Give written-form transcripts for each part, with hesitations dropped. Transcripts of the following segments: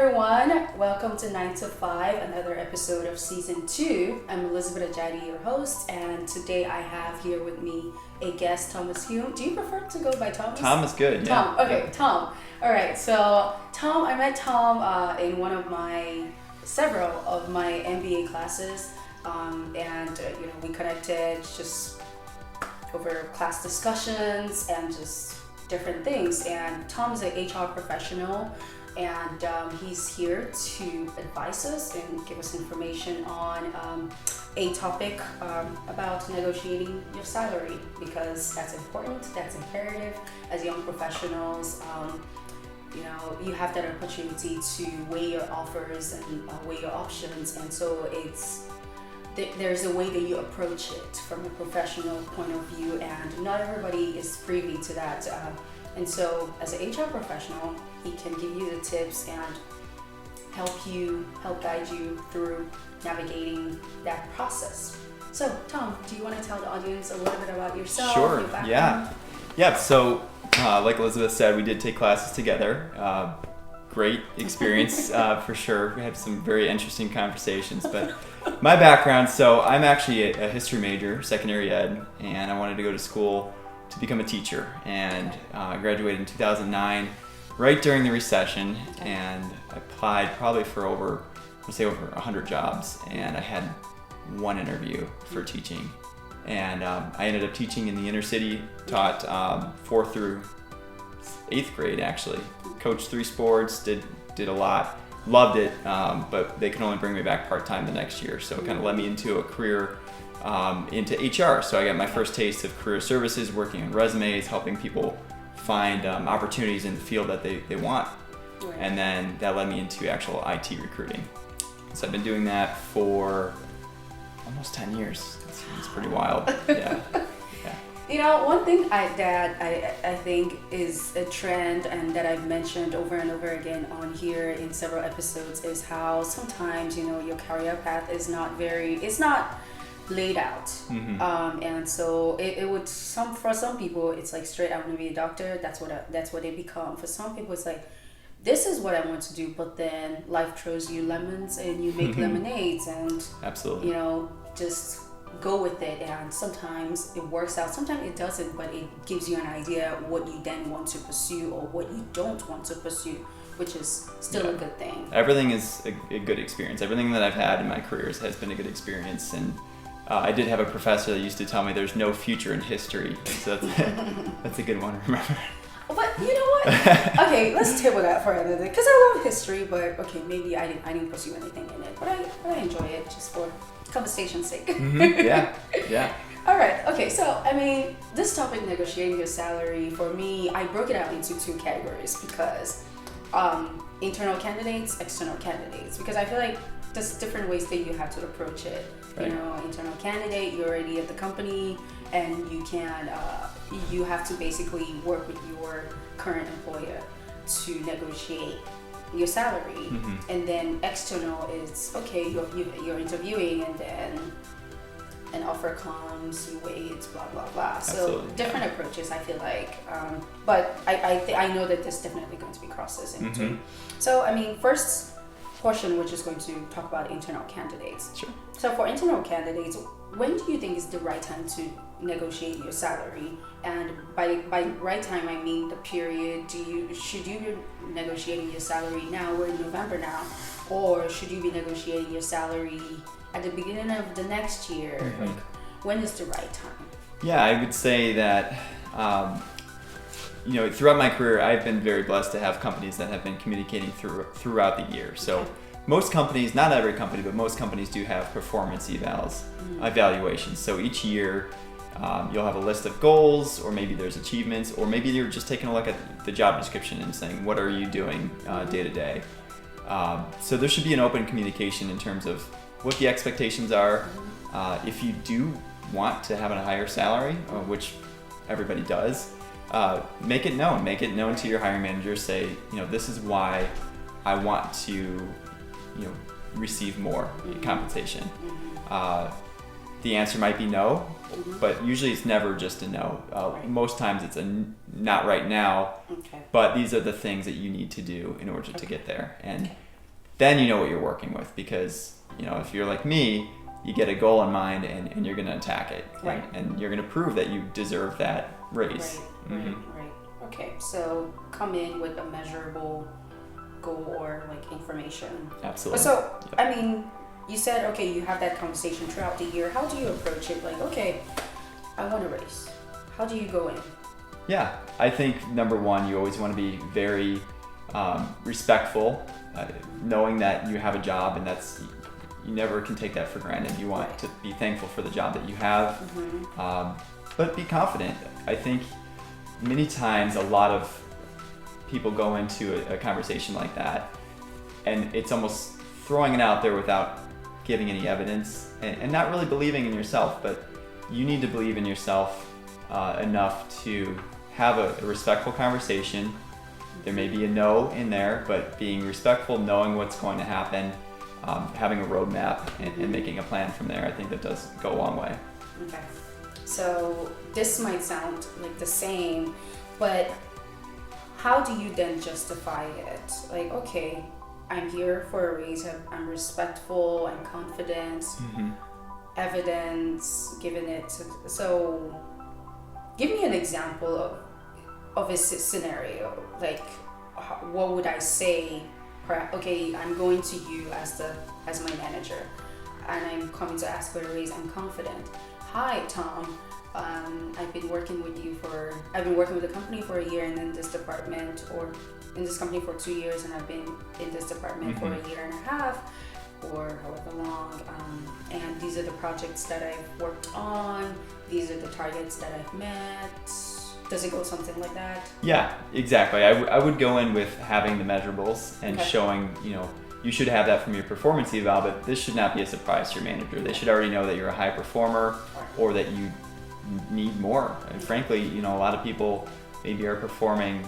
everyone. Welcome to 9 to 5, another episode of Season 2. I'm Elizabeth Ajadi, your host, and today I have here with me a guest, Thomas Heun. Do you prefer to go by Thomas? Tom is good, yeah. Tom, okay, yeah. Tom. All right, so Tom, I met Tom in one of several of my MBA classes, and we connected just over class discussions and just different things. And Tom is an HR professional, and he's here to advise us and give us information on a topic about negotiating your salary, because that's important, that's imperative. As young professionals, you have that opportunity to weigh your offers and weigh your options, and so there's a way that you approach it from a professional point of view, and not everybody is privy to that. And so as an HR professional, he can give you the tips and help guide you through navigating that process. So Tom, do you want to tell the audience a little bit about yourself? Sure, yeah. So like Elizabeth said, we did take classes together. Great experience for sure. We had some very interesting conversations, but my background, so I'm actually a history major, secondary ed, and I wanted to go to school to become a teacher, and I graduated in 2009, right during the recession, and I applied probably for over 100 jobs, and I had one interview for teaching, and I ended up teaching in the inner city, taught 4th through 8th grade actually, coached 3 sports, did a lot, loved it, but they could only bring me back part-time the next year, so it kind of led me into a career into HR. So I got my first taste of career services, working on resumes, helping people find opportunities in the field that they want. Right. And then that led me into actual IT recruiting. So I've been doing that for almost 10 years. It's pretty wild. Yeah. One thing that I think is a trend, and that I've mentioned over and over again on here in several episodes, is how sometimes, your career path is not laid out. Mm-hmm. And so it would, for some people it's like straight, I want to be a doctor, that's what they become. For some people it's like, this is what I want to do, but then life throws you lemons and you make lemonades, and absolutely, just go with it. And sometimes it works out, sometimes it doesn't, but it gives you an idea what you then want to pursue or what you don't want to pursue, which is still a good thing. Everything is a good experience. Everything that I've had in my careers has been a good experience, and I did have a professor that used to tell me there's no future in history, so that's a good one to remember. But you know what? Okay, let's table that for another day, because I love history, but okay, maybe I didn't pursue anything in it, but I enjoy it just for conversation's sake. Mm-hmm. Yeah. All right. Okay. So, this topic, negotiating your salary, for me, I broke it out into 2 categories, because internal candidates, external candidates, because I feel like there's different ways that you have to approach it. Right. Internal candidate, you're already at the company, and you have to basically work with your current employer to negotiate your salary. Mm-hmm. And then external is, okay, you're interviewing, and then an offer comes, you wait, blah blah blah. Absolutely. So different approaches, I feel like, but I know that there's definitely going to be crosses in between. Mm-hmm. So first portion, which is going to talk about internal candidates. Sure. So for internal candidates, when do you think is the right time to negotiate your salary? And by right time, I mean the period. Should you be negotiating your salary now? We're in November now, or should you be negotiating your salary at the beginning of the next year? Mm-hmm. Like, when is the right time? Yeah, I would say that throughout my career, I've been very blessed to have companies that have been communicating throughout the year. So most companies, not every company, but most companies do have performance evaluations. So each year, you'll have a list of goals, or maybe there's achievements, or maybe you're just taking a look at the job description and saying, what are you doing day to day? So there should be an open communication in terms of what the expectations are. If you do want to have a higher salary, which everybody does, make it known to your hiring manager. Say, this is why I want to, receive more compensation. The answer might be no, but usually it's never just a no. Most times it's a not right now, but these are the things that you need to do in order to get there. And then you know what you're working with, because if you're like me, you get a goal in mind and you're going to attack it, Right. and you're going to prove that you deserve that raise. Right. Okay, so come in with a measurable goal or like information. Absolutely. So, Yep. I mean, you said, okay, you have that conversation throughout the year. How do you approach it? Like, okay, I want a raise. How do you go in? Yeah, I think number one, you always want to be very respectful, knowing that you have a job, and you never can take that for granted. You want to be thankful for the job that you have, but be confident. I think many times a lot of people go into a conversation like that, and it's almost throwing it out there without giving any evidence, and not really believing in yourself. But you need to believe in yourself enough to have a respectful conversation. There may be a no in there, but being respectful, knowing what's going to happen, having a roadmap, and making a plan from there, I think that does go a long way. Okay. So this might sound like the same, but how do you then justify it? Like, okay, I'm here for a reason. I'm respectful. I'm confident. Evidence, given it. So, give me an example of a scenario. Like, what would I say? Okay, I'm going to you as my manager, and I'm coming to ask for a raise. I'm confident. Hi, Tom. I've been working with the company for a year, and in this department, or in this company for 2 years, and I've been in this department for a year and a half, or however long. And these are the projects that I've worked on. These are the targets that I've met. Does it go something like that? Yeah, exactly. I would go in with having the measurables and showing, you should have that from your performance eval, but this should not be a surprise to your manager. They should already know that you're a high performer, or that you need more. And frankly, a lot of people maybe are performing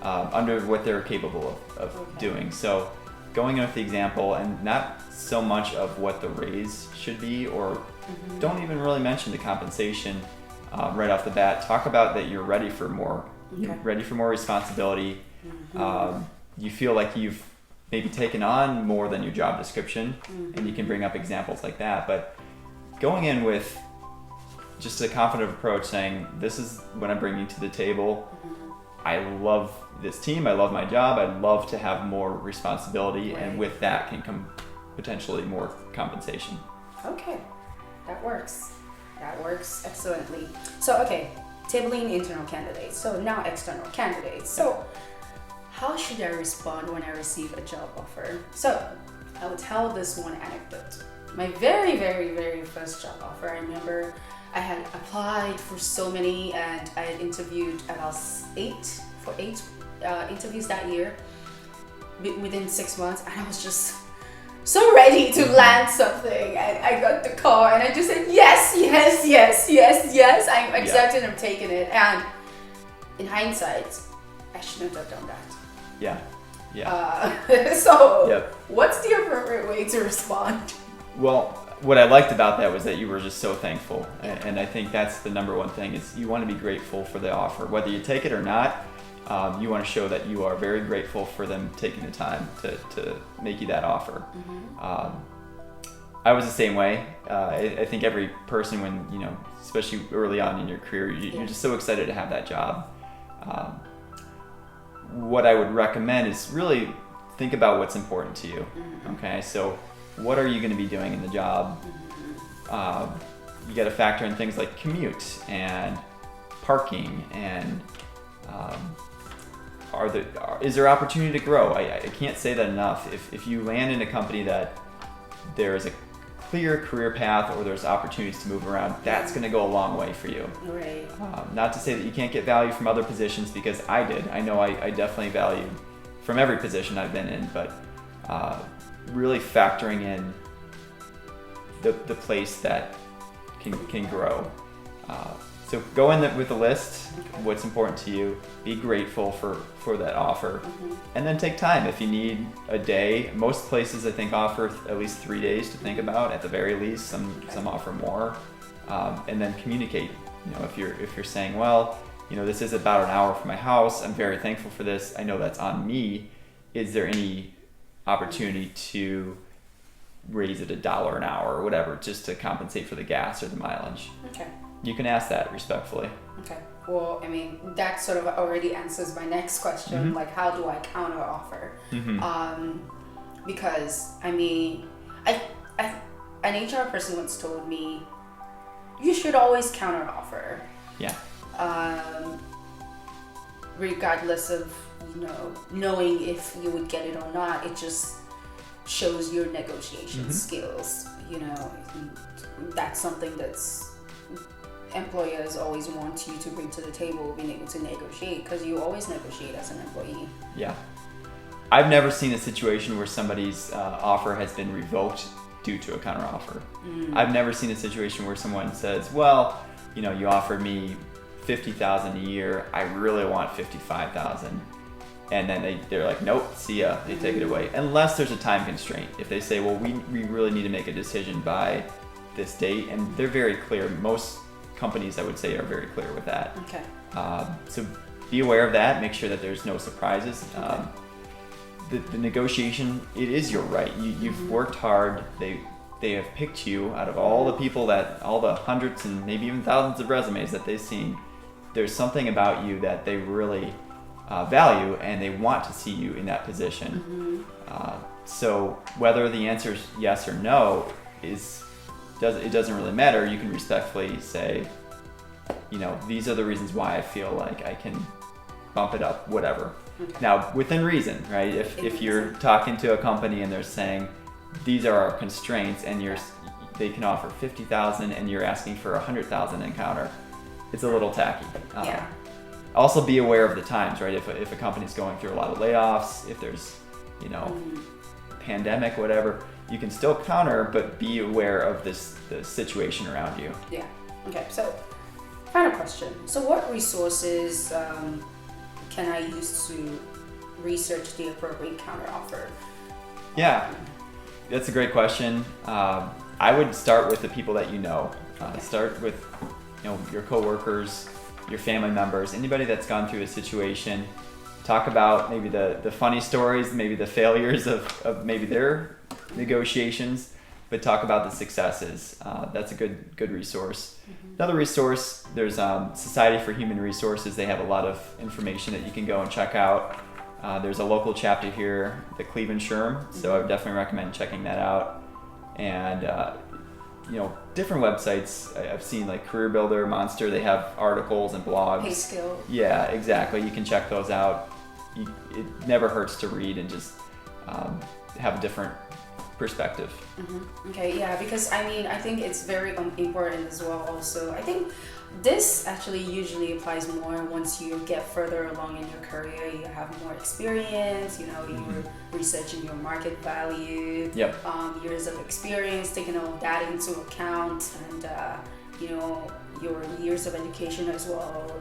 under what they're capable of doing. So going in with the example, and not so much of what the raise should be, or don't even really mention the compensation right off the bat. Talk about that you're ready for more. You're ready for more responsibility. You feel like you've maybe taken on more than your job description, and you can bring up examples like that. But going in with just a confident approach, saying, this is what I'm bringing to the table. I love this team. I love my job. I'd love to have more responsibility, and with that can come potentially more compensation. Okay, that works. That works excellently. So, okay, tabling internal candidates. So now external candidates. So how should I respond when I receive a job offer? So I will tell this one anecdote. My very, very, very first job offer, I remember I had applied for so many, and I had interviewed about eight interviews that year within 6 months, and I was just so ready to land something. I got the call, and I just said yes. I'm accepting. I'm taking it. And in hindsight, I shouldn't have done that. What's the appropriate way to respond? Well, what I liked about that was that you were just so thankful, and I think that's the number one thing, is you want to be grateful for the offer. Whether you take it or not, you want to show that you are very grateful for them taking the time to make you that offer. I was the same way. I think every person, when especially early on in your career, you're just so excited to have that job. What I would recommend is really think about what's important to you. Okay, so what are you going to be doing in the job? You got to factor in things like commute and parking, and is there opportunity to grow? I can't say that enough. If you land in a company that there is a clear career path, or there's opportunities to move around, that's going to go a long way for you. Right. Not to say that you can't get value from other positions, because I did. I know I definitely valued from every position I've been in, but really factoring in the place that can grow. So go in with a list, what's important to you, be grateful for that offer, and then take time. If you need a day, most places I think offer at least 3 days to think about, at the very least. Some offer more, and then communicate. If you're saying, well, this is about an hour from my house, I'm very thankful for this, I know that's on me, is there any opportunity to raise it $1 an hour or whatever, just to compensate for the gas or the mileage. Okay. You can ask that respectfully. Okay. Well, I mean, that sort of already answers my next question. Mm-hmm. Like, how do I counter offer? Mm-hmm. Because I mean, an HR person once told me, you should always counter offer. Yeah. Regardless of, knowing if you would get it or not, it just shows your negotiation skills. That's something that's employers always want you to bring to the table, being able to negotiate, because you always negotiate as an employee. Yeah. I've never seen a situation where somebody's offer has been revoked due to a counteroffer. I've never seen a situation where someone says, well, you offered me $50,000 a year. I really want $55,000. And then they're like, nope, see ya. They take it away. Unless there's a time constraint. If they say, well, we really need to make a decision by this date. And they're very clear. Most companies, I would say, are very clear with that. Okay. So be aware of that. Make sure that there's no surprises. Okay. The negotiation, it is your right. You've worked hard. They have picked you out of all the people all the hundreds and maybe even thousands of resumes that they've seen. There's something about you that they really value, and they want to see you in that position. So whether the answer is yes or no it doesn't really matter. You can respectfully say, these are the reasons why I feel like I can bump it up, whatever. Okay. Now, within reason, right? If you're talking to a company and they're saying, these are our constraints, and they can offer $50,000 and you're asking for $100,000 in counter, it's a little tacky. Yeah. Also be aware of the times, right? If a company's going through a lot of layoffs, if there's, pandemic, whatever, you can still counter, but be aware of the situation around you. Yeah. Okay. So, final question. So, what resources can I use to research the appropriate counteroffer? Yeah, that's a great question. I would start with the people that you know. Start with your coworkers, your family members, anybody that's gone through a situation. Talk about maybe the funny stories, maybe the failures of maybe their negotiations, but talk about the successes. That's a good resource. Another resource, there's Society for Human Resources. They have a lot of information that you can go and check out. There's a local chapter here, the Cleveland SHRM, so I would definitely recommend checking that out. And different websites I've seen, like Career Builder, Monster, they have articles and blogs. PayScale. Yeah, exactly. You can check those out. It never hurts to read and just have a different perspective. Okay, yeah, because I think it's very important as well. Also, I think this actually usually applies more once you get further along in your career. You have more experience. You're researching your market value. Yep. Years of experience, taking all of that into account, and your years of education as well,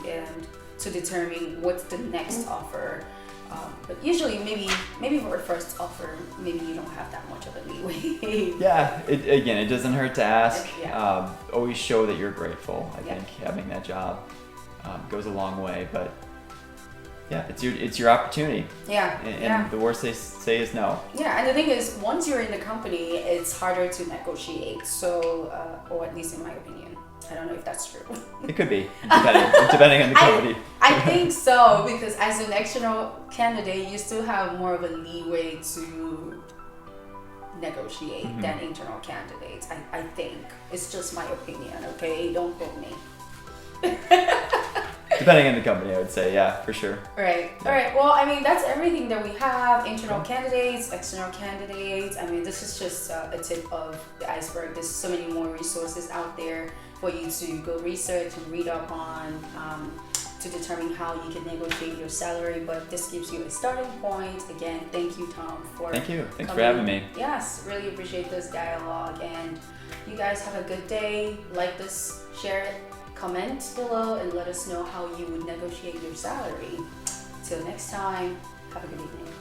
and to determine what's the next offer. But usually, maybe for a first offer, maybe you don't have that much of a leeway. Yeah, it doesn't hurt to ask. Yeah. Always show that you're grateful. I Yeah. think having that job goes a long way. But yeah, it's your opportunity. Yeah. And the worst they say is no. Yeah, and the thing is, once you're in the company, it's harder to negotiate. So, or at least in my opinion. I don't know if that's true. It could be, depending on the company. I think so, because as an external candidate, you still have more of a leeway to negotiate than internal candidates. I think. It's just my opinion, okay? Don't quote me. Depending on the company, I would say, yeah, for sure. Right. Yeah. All right. Well, that's everything that we have. Internal candidates, external candidates. This is just a tip of the iceberg. There's so many more resources out there for you to go research and read up on to determine how you can negotiate your salary. But this gives you a starting point. Again, thank you, Tom, for Thank you. Thanks coming. for having me. Yes, really appreciate this dialogue. And you guys have a good day. Like this, share it, comment below, and let us know how you would negotiate your salary. Till next time, have a good evening.